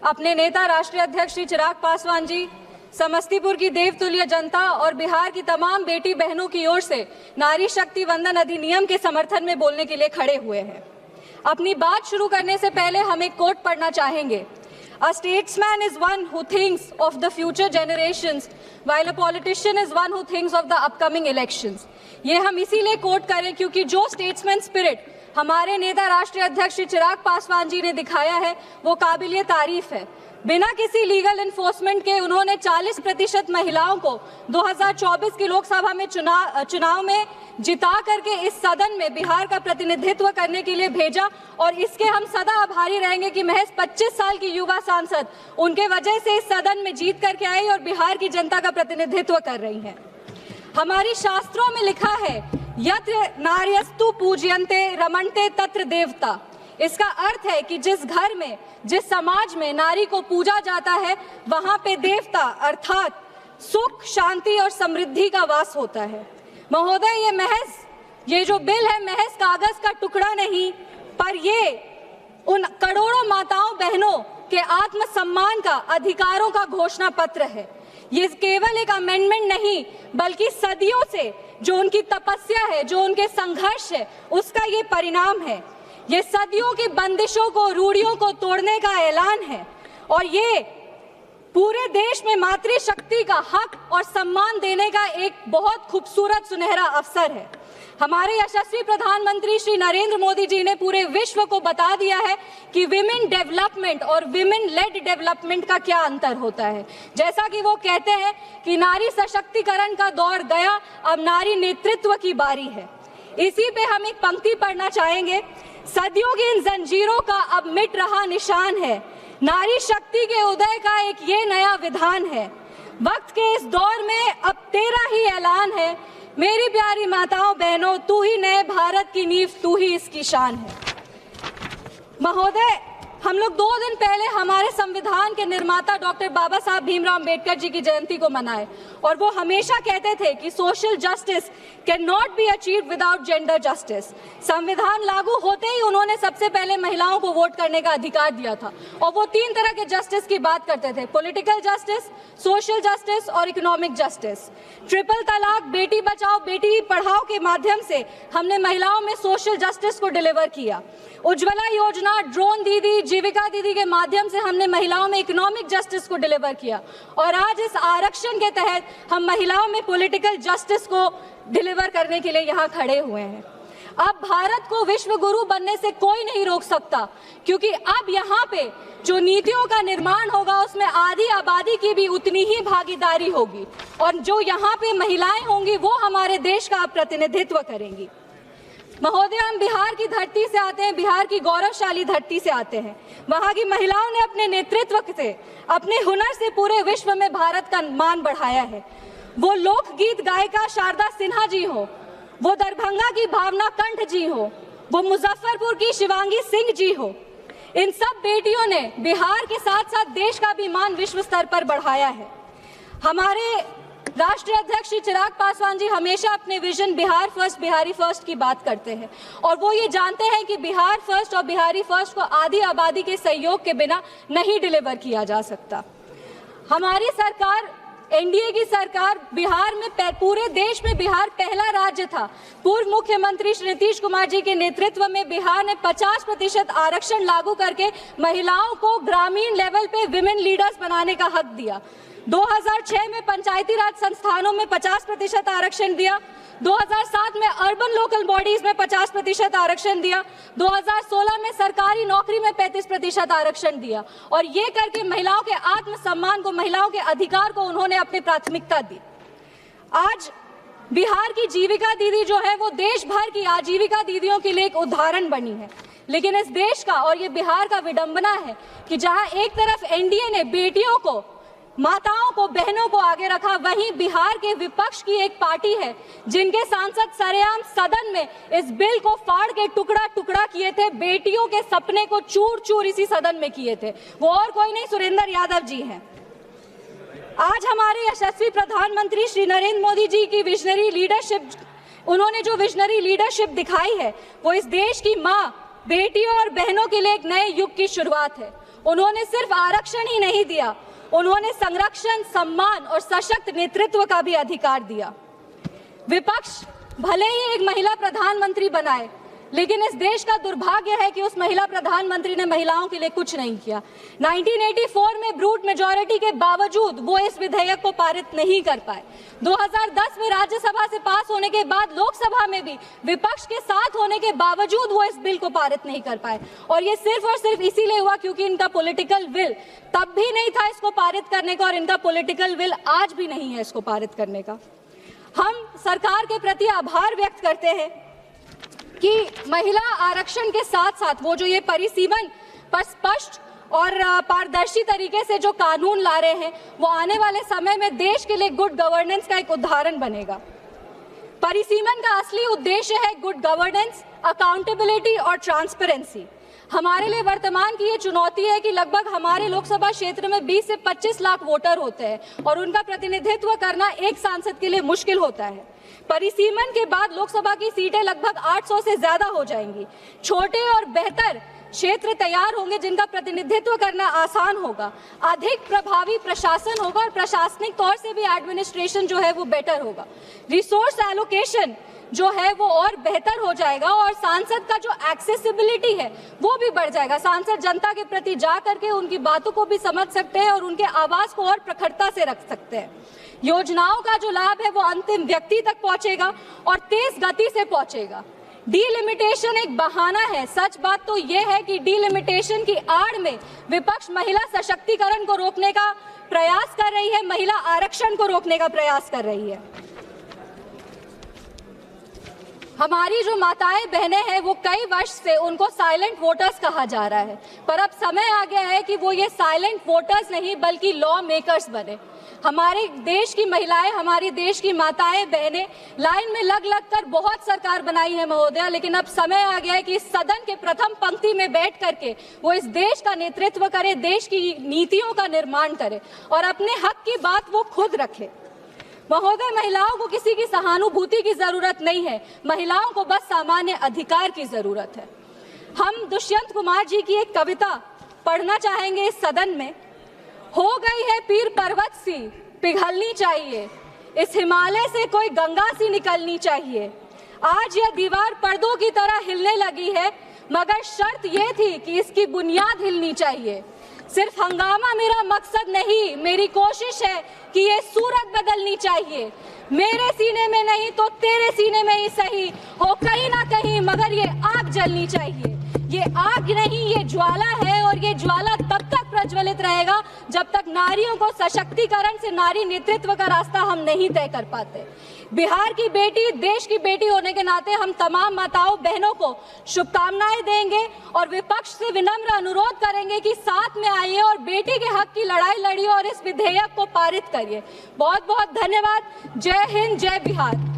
अपने नेता राष्ट्रीय अध्यक्ष श्री चिराग पासवान जी समस्तीपुर की देवतुल्य जनता और बिहार की तमाम बेटी बहनों की ओर से नारी शक्ति वंदन अधिनियम के समर्थन में बोलने के लिए खड़े हुए हैं। अपनी बात शुरू करने से पहले हम एक कोट पढ़ना चाहेंगे। A statesman is one who thinks of the future generations, while a politician is one who thinks of the upcoming elections. ये हम इसीलिए कोट करें क्योंकि जो स्टेट्समैन स्पिरिट हमारे नेता राष्ट्रीय अध्यक्ष श्री चिराग पासवान जी ने दिखाया है वो काबिलिए तारीफ है। बिना किसी लीगल इन्फोर्समेंट के उन्होंने 40% महिलाओं को 2024 की लोकसभा में चुनाव में जिता करके इस सदन में बिहार का प्रतिनिधित्व करने के लिए भेजा और इसके हम सदा आभारी रहेंगे कि महज 25 साल की युवा सांसद उनके वजह से इस सदन में जीत करके आई और बिहार की जनता का प्रतिनिधित्व कर रही हैं। हमारी शास्त्रों में लिखा है यत्र नार्यस्तु पूज्यन्ते रमन्ते तत्र देवता। इसका अर्थ है कि जिस घर में, जिस समाज में नारी को पूजा जाता है वहां पे देवता अर्थात सुख, शांति और समृद्धि का वास होता है। महोदय, ये जो बिल है महज कागज का टुकड़ा नहीं, पर ये उन करोड़ों माताओं बहनों के आत्मसम्मान का, अधिकारों का घोषणा पत्र है। ये केवल एक अमेंडमेंट नहीं बल्कि सदियों से जो उनकी तपस्या है, जो उनके संघर्ष है, उसका ये परिणाम है। ये सदियों की बंदिशों को, रूढ़ियों को तोड़ने का ऐलान है और ये पूरे देश में मातृशक्ति का हक और सम्मान देने का एक बहुत खूबसूरत सुनहरा अवसर है। हमारे यशस्वी प्रधानमंत्री श्री नरेंद्र मोदी जी ने पूरे विश्व को बता दिया है कि विमेन डेवलपमेंट और विमेन लेड डेवलपमेंट का क्या अंतर होता है। जैसा कि वो कहते हैं कि नारी सशक्तिकरण का दौर गया, अब नारी नेतृत्व की बारी है। इसी पे हम एक पंक्ति पढ़ना चाहेंगे। सदियों की इन जंजीरों का अब मिट रहा निशान है, नारी शक्ति के उदय का एक ये नया विधान है। वक्त के इस दौर में अब तेरा ही ऐलान है, मेरी प्यारी माताओं बहनों, तू ही नए भारत की नींव, तू ही इसकी शान है। महोदय, हम लोग 2 दिन पहले हमारे संविधान के निर्माता डॉक्टर बाबा साहब भीमराव अंबेडकर जी की जयंती को मनाए और वो हमेशा कहते थे कि social justice can not be achieved without gender justice. संविधान लागू होते ही उन्होंने सबसे पहले महिलाओं को वोट करने का अधिकार दिया था और वो 3 तरह के जस्टिस की बात करते थे, पॉलिटिकल जस्टिस, सोशल जस्टिस और इकोनॉमिक जस्टिस। ट्रिपल तलाक, बेटी बचाओ बेटी पढ़ाओ के माध्यम से हमने महिलाओं में सोशल जस्टिस को डिलीवर किया। उज्ज्वला योजना, ड्रोन दीदी, जीविका दीदी के माध्यम से हमने महिलाओं में इकोनॉमिक जस्टिस को डिलीवर किया और आज इस आरक्षण के तहत हम महिलाओं में पॉलिटिकल जस्टिस को डिलीवर करने के लिए यहाँ खड़े हुए हैं। अब भारत को विश्व गुरु बनने से कोई नहीं रोक सकता क्योंकि अब यहाँ पे जो नीतियों का निर्माण होगा उसमें आधी आबादी की भी उतनी ही भागीदारी होगी और जो यहाँ पे महिलाएं होंगी वो हमारे देश का प्रतिनिधित्व करेंगी। महोदय, हम बिहार की धरती से आते हैं, बिहार की गौरवशाली धरती से आते हैं। वहाँ की महिलाओं ने अपने नेतृत्व से, अपने हुनर से पूरे विश्व में भारत का मान बढ़ाया है। वो लोकगीत गायिका शारदा सिन्हा जी हो, वो दरभंगा की भावना कंठ जी हो, वो मुजफ्फरपुर की शिवांगी सिंह जी हो, इन सब बेटियों ने बिहार के साथ साथ देश का भी मान विश्व स्तर पर बढ़ाया है। हमारे राष्ट्रीय अध्यक्ष श्री चिराग पासवान जी हमेशा अपने vision Bihar first, Bihari first की बात करते हैं और वो ये जानते हैं कि बिहार फर्स्ट और बिहारी फर्स्ट को आधी आबादी के सहयोग के बिना नहीं डिलीवर किया जा सकता। हमारी सरकार, एनडीए की सरकार, बिहार में पूरे देश में बिहार पहला राज्य था। पूर्व मुख्यमंत्री श्री नीतीश कुमार जी के नेतृत्व में बिहार ने 50% आरक्षण लागू करके महिलाओं को ग्रामीण लेवल पे विमेन लीडर्स बनाने का हक दिया। 2006 में पंचायती राज संस्थानों में 50% आरक्षण दिया, 2007 में अर्बन लोकल बॉडीज में 50% आरक्षण दिया, 2016 में सरकारी नौकरी में 35% आरक्षण दिया और ये करके महिलाओं के आत्मसम्मान को, महिलाओं के अधिकार को उन्होंने अपनी प्राथमिकता दी। आज बिहार की जीविका दीदी जो है वो देश भर की आजीविका दीदियों के लिए एक उदाहरण बनी है। लेकिन इस देश का और ये बिहार का विडंबना है कि जहां एक तरफ एनडीए ने बेटियों को, माताओं को, बहनों को आगे रखा, वहीं बिहार के विपक्ष की एक पार्टी है जिनके सांसद सरेआम सदन में इस बिल को फाड़ के टुकड़ा टुकड़ा किए थे, बेटियों के सपने को चूर चूर इसी सदन में किए थे। वो और कोई नहीं, सुरेंद्र यादव जी हैं। आज हमारे यशस्वी प्रधानमंत्री श्री नरेंद्र मोदी जी की विजनरी लीडरशिप, उन्होंने जो विजनरी लीडरशिप दिखाई है वो इस देश की माँ, बेटियों और बहनों के लिए एक नए युग की शुरुआत है। उन्होंने सिर्फ आरक्षण ही नहीं दिया, उन्होंने संरक्षण, सम्मान और सशक्त नेतृत्व का भी अधिकार दिया। विपक्ष भले ही एक महिला प्रधानमंत्री बनाए, लेकिन इस देश का दुर्भाग्य है कि उस महिला प्रधानमंत्री ने महिलाओं के लिए कुछ नहीं किया। 1984 में ब्रूट मेजॉरिटी के बावजूद वो इस विधेयक को पारित नहीं कर पाए। 2010 में राज्यसभा से पास होने के बाद लोकसभा में भी विपक्ष के साथ होने के बावजूद वो इस बिल को पारित नहीं कर पाए, और ये सिर्फ और सिर्फ इसीलिए हुआ क्योंकि इनका पॉलिटिकल विल तब भी नहीं था इसको पारित करने का, और इनका पॉलिटिकल विल आज भी नहीं है इसको पारित करने का। हम सरकार के प्रति आभार व्यक्त करते हैं कि महिला आरक्षण के साथ साथ वो जो ये परिसीमन पर स्पष्ट और पारदर्शी तरीके से जो कानून ला रहे हैं, वो आने वाले समय में देश के लिए गुड गवर्नेंस का एक उदाहरण बनेगा। परिसीमन का असली उद्देश्य है गुड गवर्नेंस, अकाउंटेबिलिटी और ट्रांसपेरेंसी। हमारे लिए वर्तमान की ये चुनौती है कि लगभग हमारे लोकसभा क्षेत्र में 20 से 25 लाख वोटर होते हैं और उनका प्रतिनिधित्व करना एक सांसद के लिए मुश्किल होता है। परिसीमन के बाद लोकसभा की सीटें लगभग 800 से ज्यादा हो जाएंगी। छोटे और बेहतर क्षेत्र तैयार होंगे जिनका प्रतिनिधित्व करना आसान होगा, अधिक प्रभावी प्रशासन होगा और प्रशासनिक तौर से भी एडमिनिस्ट्रेशन जो है वो बेटर होगा। रिसोर्स एलोकेशन जो है वो और बेहतर हो जाएगा और सांसद का जो एक्सेसिबिलिटी है वो भी बढ़ जाएगा। सांसद जनता के प्रति जा करके उनकी बातों को भी समझ सकते हैं और उनके आवाज को और प्रखरता से रख सकते हैं। योजनाओं का जो लाभ है वो अंतिम व्यक्ति तक पहुंचेगा और तेज गति से पहुंचेगा। डीलिमिटेशन एक बहाना है। सच बात तो यह है कि डीलिमिटेशन की आड़ में विपक्ष महिला सशक्तिकरण को रोकने का प्रयास कर रही है, महिला आरक्षण को रोकने का प्रयास कर रही है। हमारी जो माताएं बहनें हैं वो कई वर्ष से उनको साइलेंट वोटर्स कहा जा रहा है, पर अब समय आ गया है कि वो ये साइलेंट वोटर्स नहीं बल्कि लॉ मेकर्स बने। हमारे देश की महिलाएं, हमारी देश की माताएं बहनें लाइन में लग लग कर बहुत सरकार बनाई है महोदया, लेकिन अब समय आ गया है कि इस सदन के प्रथम पंक्ति में बैठ करके वो इस देश का नेतृत्व करे, देश की नीतियों का निर्माण करे और अपने हक की बात वो खुद रखे। महोदय, महिलाओं को किसी की सहानुभूति की जरूरत नहीं है, महिलाओं को बस सामान्य अधिकार की जरूरत है। हम दुष्यंत कुमार जी की एक कविता पढ़ना चाहेंगे इस सदन में। हो गई है पीर पर्वत सी पिघलनी चाहिए, इस हिमालय से कोई गंगा सी निकलनी चाहिए। आज यह दीवार पर्दों की तरह हिलने लगी है, मगर शर्त यह थी कि इसकी बुनियाद हिलनी चाहिए। सिर्फ हंगामा मेरा मकसद नहीं, मेरी कोशिश है कि ये सूरत बदलनी चाहिए। मेरे सीने में नहीं तो तेरे सीने में ही सही हो कहीं ना कहीं, मगर ये आग जलनी चाहिए। ये आग नहीं, ये ज्वाला है और ये ज्वाला तब तक प्रज्वलित रहेगा जब तक नारियों को सशक्तिकरण से नारी नेतृत्व का रास्ता हम नहीं तय कर पाते। बिहार की बेटी, देश की बेटी होने के नाते हम तमाम माताओं बहनों को शुभकामनाएं देंगे और विपक्ष से विनम्र अनुरोध करेंगे कि साथ में आइए और बेटी के हक की लड़ाई लड़िए और इस विधेयक को पारित करिए। बहुत बहुत धन्यवाद। जय हिंद, जय बिहार।